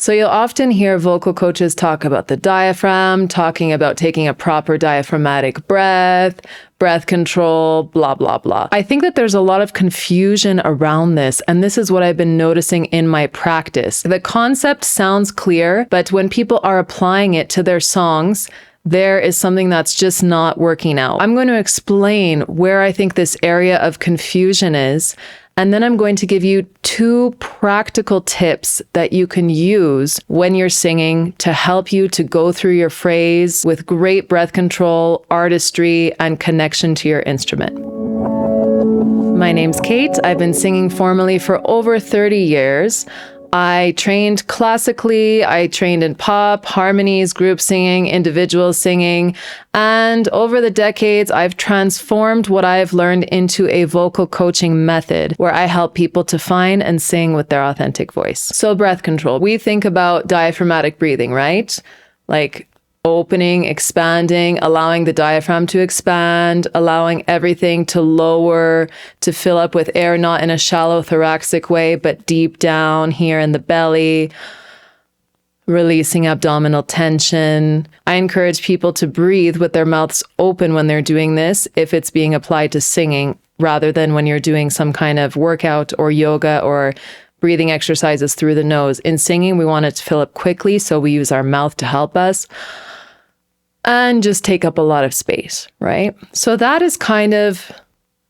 So you'll often hear vocal coaches talk about the diaphragm, talking about taking a proper diaphragmatic breath, breath control, blah, blah, blah. I think that there's a lot of confusion around this, and this is what I've been noticing in my practice. The concept sounds clear, but when people are applying it to their songs, there is something that's just not working out. I'm going to explain where I think this area of confusion is, and then I'm going to give you 2 practical tips that you can use when you're singing to help you to go through your phrase with great breath control, artistry, and connection to your instrument. My name's Kate. I've been singing formally for over 30 years. I trained classically, I trained in pop, harmonies, group singing, individual singing, and over the decades, I've transformed what I've learned into a vocal coaching method where I help people to find and sing with their authentic voice. So breath control, we think about diaphragmatic breathing, right? Like opening, expanding, allowing the diaphragm to expand, allowing everything to lower, to fill up with air, not in a shallow thoracic way, but deep down here in the belly, releasing abdominal tension. I encourage people to breathe with their mouths open when they're doing this, if it's being applied to singing, rather than when you're doing some kind of workout or yoga or breathing exercises through the nose. In singing, we want it to fill up quickly, so we use our mouth to help us and just take up a lot of space, right? So that is kind of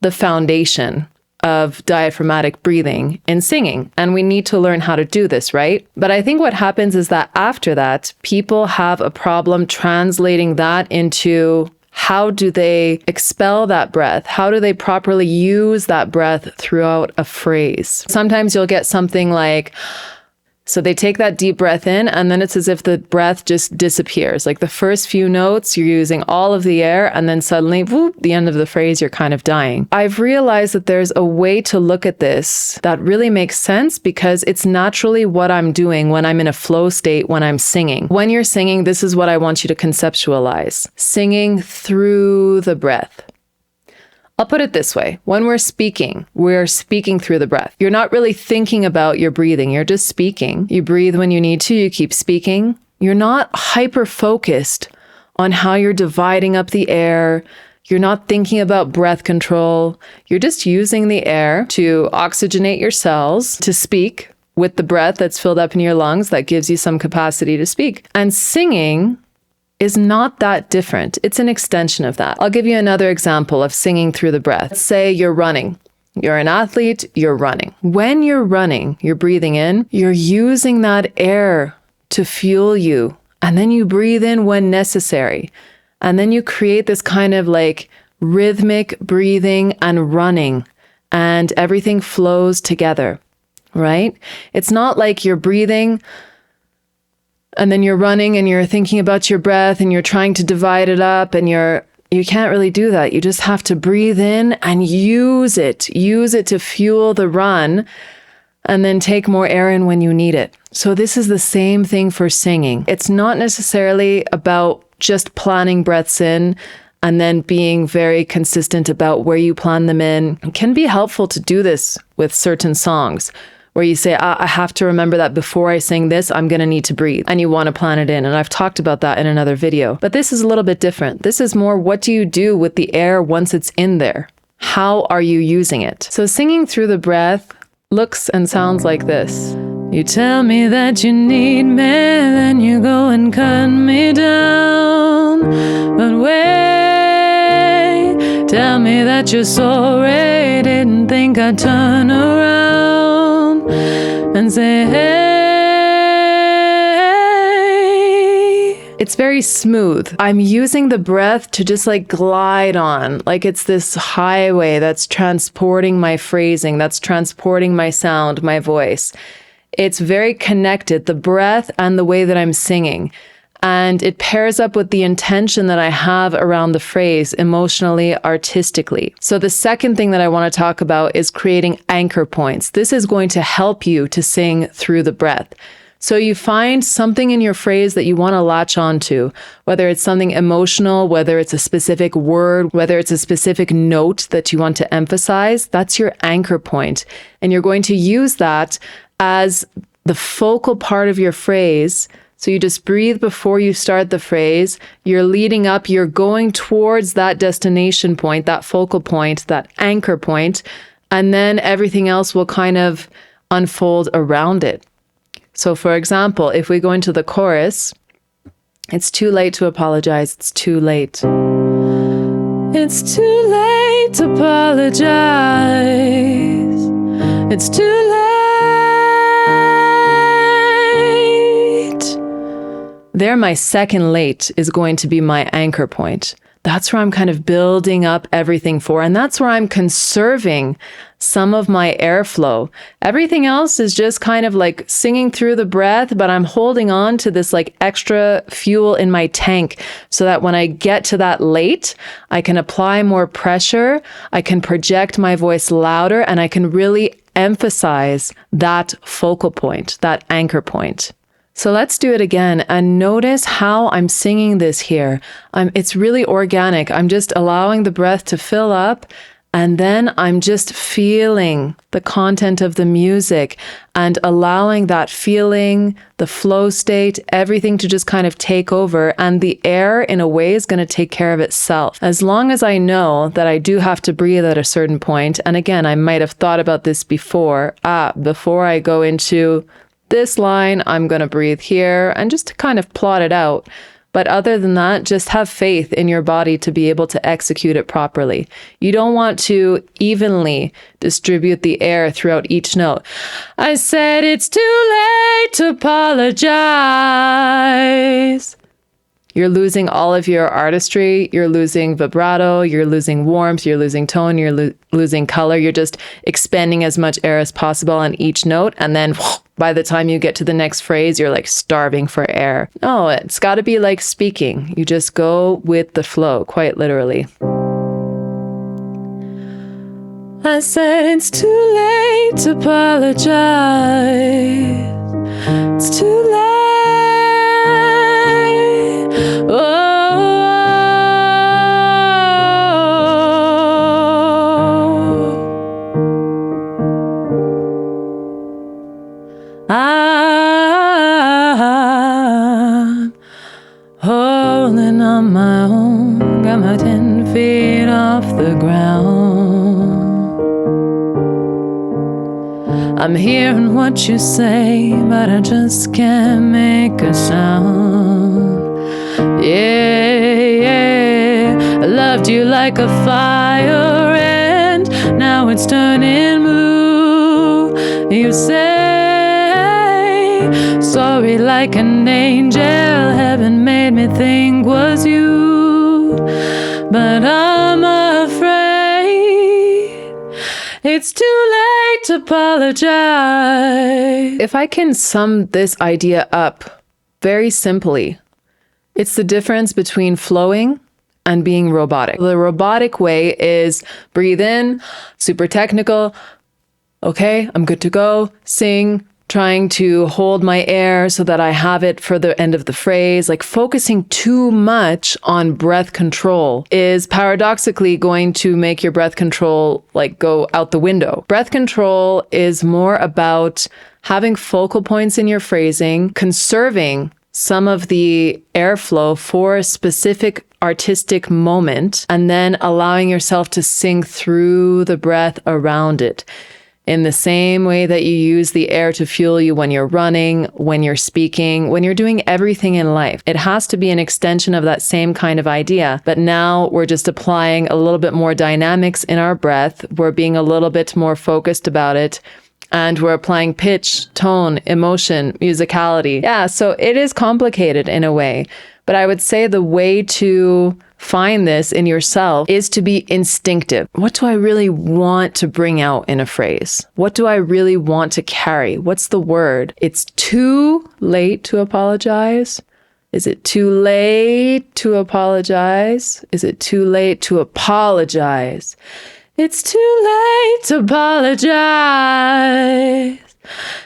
the foundation of diaphragmatic breathing in singing. And we need to learn how to do this, right? But I think what happens is that after that, people have a problem translating that into how do they expel that breath? How do they properly use that breath throughout a phrase? Sometimes you'll get something like, so they take that deep breath in, and then it's as if the breath just disappears. Like the first few notes, you're using all of the air, and then suddenly, whoop, the end of the phrase, you're kind of dying. I've realized that there's a way to look at this that really makes sense because it's naturally what I'm doing when I'm in a flow state when I'm singing. When you're singing, this is what I want you to conceptualize. Singing through the breath. I'll put it this way. When we're speaking through the breath. You're not really thinking about your breathing. You're just speaking. You breathe when you need to. You keep speaking. You're not hyper-focused on how you're dividing up the air. You're not thinking about breath control. You're just using the air to oxygenate your cells, to speak with the breath that's filled up in your lungs that gives you some capacity to speak. And singing is not that different. It's an extension of that. I'll give you another example of singing through the breath. Say you're running. You're an athlete, you're running. When you're running, you're breathing in, you're using that air to fuel you. And then you breathe in when necessary. And then you create this kind of like rhythmic breathing and running, and everything flows together, right? It's not like you're breathing and then you're running and you're thinking about your breath and you're trying to divide it up, and you can't really do that. You just have to breathe in and use it to fuel the run, and then take more air in when you need it. So this is the same thing for singing. It's not necessarily about just planning breaths in and then being very consistent about where you plan them in. It can be helpful to do this with certain songs, where you say, I have to remember that before I sing this, I'm going to need to breathe. And you want to plan it in. And I've talked about that in another video. But this is a little bit different. This is more, what do you do with the air once it's in there? How are you using it? So singing through the breath looks and sounds like this. You tell me that you need me, then you go and cut me down. But wait, tell me that you're sorry, didn't think I'd turn around and say, hey. It's very smooth. I'm using the breath to just like glide on, like it's this highway that's transporting my phrasing, that's transporting my sound, my voice. It's very connected, the breath and the way that I'm singing. And it pairs up with the intention that I have around the phrase emotionally, artistically. So the second thing that I want to talk about is creating anchor points. This is going to help you to sing through the breath. So you find something in your phrase that you want to latch onto, whether it's something emotional, whether it's a specific word, whether it's a specific note that you want to emphasize. That's your anchor point. And you're going to use that as the focal part of your phrase. So you just breathe before you start the phrase. You're leading up, you're going towards that destination point, that focal point, that anchor point, and then everything else will kind of unfold around it. So for example, if we go into the chorus, it's too late to apologize, it's too late. It's too late to apologize. It's too late. There, my second late is going to be my anchor point. That's where I'm kind of building up everything for, and that's where I'm conserving some of my airflow. Everything else is just kind of like singing through the breath, but I'm holding on to this like extra fuel in my tank so that when I get to that late, I can apply more pressure, I can project my voice louder, and I can really emphasize that focal point, that anchor point. So let's do it again and notice how I'm singing this here. It's really organic. I'm just allowing the breath to fill up, and then I'm just feeling the content of the music and allowing that feeling, the flow state, everything to just kind of take over, and the air in a way is going to take care of itself. As long as I know that I do have to breathe at a certain point, and again, I might have thought about this before I go into this line, I'm going to breathe here, and just to kind of plot it out. But other than that, just have faith in your body to be able to execute it properly. You don't want to evenly distribute the air throughout each note. I said it's too late to apologize. You're losing all of your artistry, you're losing vibrato, you're losing warmth, you're losing tone, you're losing color. You're just expending as much air as possible on each note, and then by the time you get to the next phrase, you're like starving for air. No, it's got to be like speaking. You just go with the flow, quite literally. I said it's too late to apologize. It's too late. I'm holding on my own, got my 10 feet off the ground. I'm hearing what you say, but I just can't make a sound. Yeah, I loved you like a fire, and now it's turning blue. You say sorry like an angel, heaven made me think was you, but I'm afraid it's too late to apologize. If I can sum this idea up very simply, it's the difference between flowing and being robotic. The robotic way is breathe in, super technical, okay, I'm good to go, sing, trying to hold my air so that I have it for the end of the phrase. Like focusing too much on breath control is paradoxically going to make your breath control like go out the window. Breath control is more about having focal points in your phrasing, conserving some of the airflow for a specific artistic moment, and then allowing yourself to sing through the breath around it. In the same way that you use the air to fuel you when you're running, when you're speaking, when you're doing everything in life. It has to be an extension of that same kind of idea. But now we're just applying a little bit more dynamics in our breath. We're being a little bit more focused about it. And we're applying pitch, tone, emotion, musicality. Yeah, so it is complicated in a way. But I would say the way to find this in yourself is to be instinctive. What do I really want to bring out in a phrase? What do I really want to carry? What's the word? It's too late to apologize. Is it too late to apologize? Is it too late to apologize? It's too late to apologize.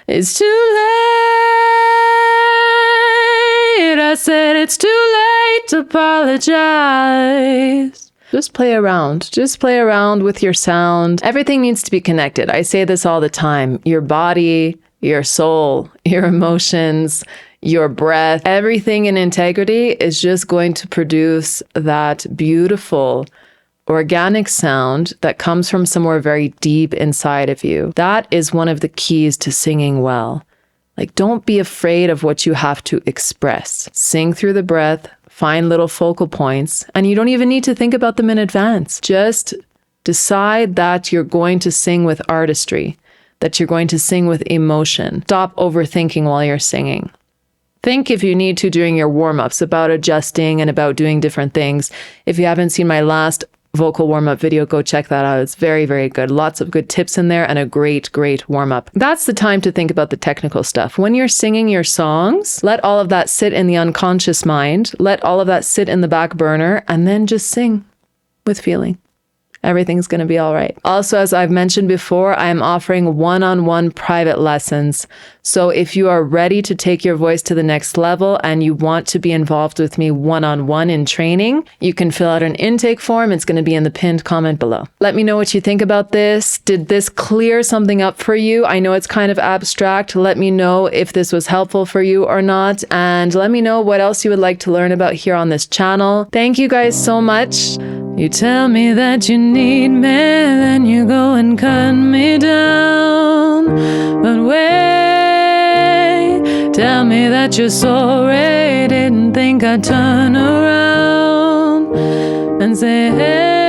It's too late. I said it's too late to apologize. Just play around. Just play around with your sound. Everything needs to be connected. I say this all the time. Your body, your soul, your emotions, your breath, everything in integrity is just going to produce that beautiful organic sound that comes from somewhere very deep inside of you. That is one of the keys to singing well. Like, don't be afraid of what you have to express. Sing through the breath, find little focal points, and you don't even need to think about them in advance. Just decide that you're going to sing with artistry, that you're going to sing with emotion. Stop overthinking while you're singing. Think if you need to during your warm-ups about adjusting and about doing different things. If you haven't seen my last vocal warm-up video, go check that out. It's very, very good. Lots of good tips in there and a great, great warm-up. That's the time to think about the technical stuff. When you're singing your songs, let all of that sit in the unconscious mind. Let all of that sit in the back burner and then just sing with feeling. Everything's going to be all right. Also, as I've mentioned before, I am offering one-on-one private lessons. So if you are ready to take your voice to the next level and you want to be involved with me one-on-one in training, you can fill out an intake form. It's going to be in the pinned comment below. Let me know what you think about this. Did this clear something up for you? I know it's kind of abstract. Let me know if this was helpful for you or not. And let me know what else you would like to learn about here on this channel. Thank you guys so much. You tell me that you need me, then you go and cut me down. But wait, tell me that you're sorry, didn't think I'd turn around and say, hey.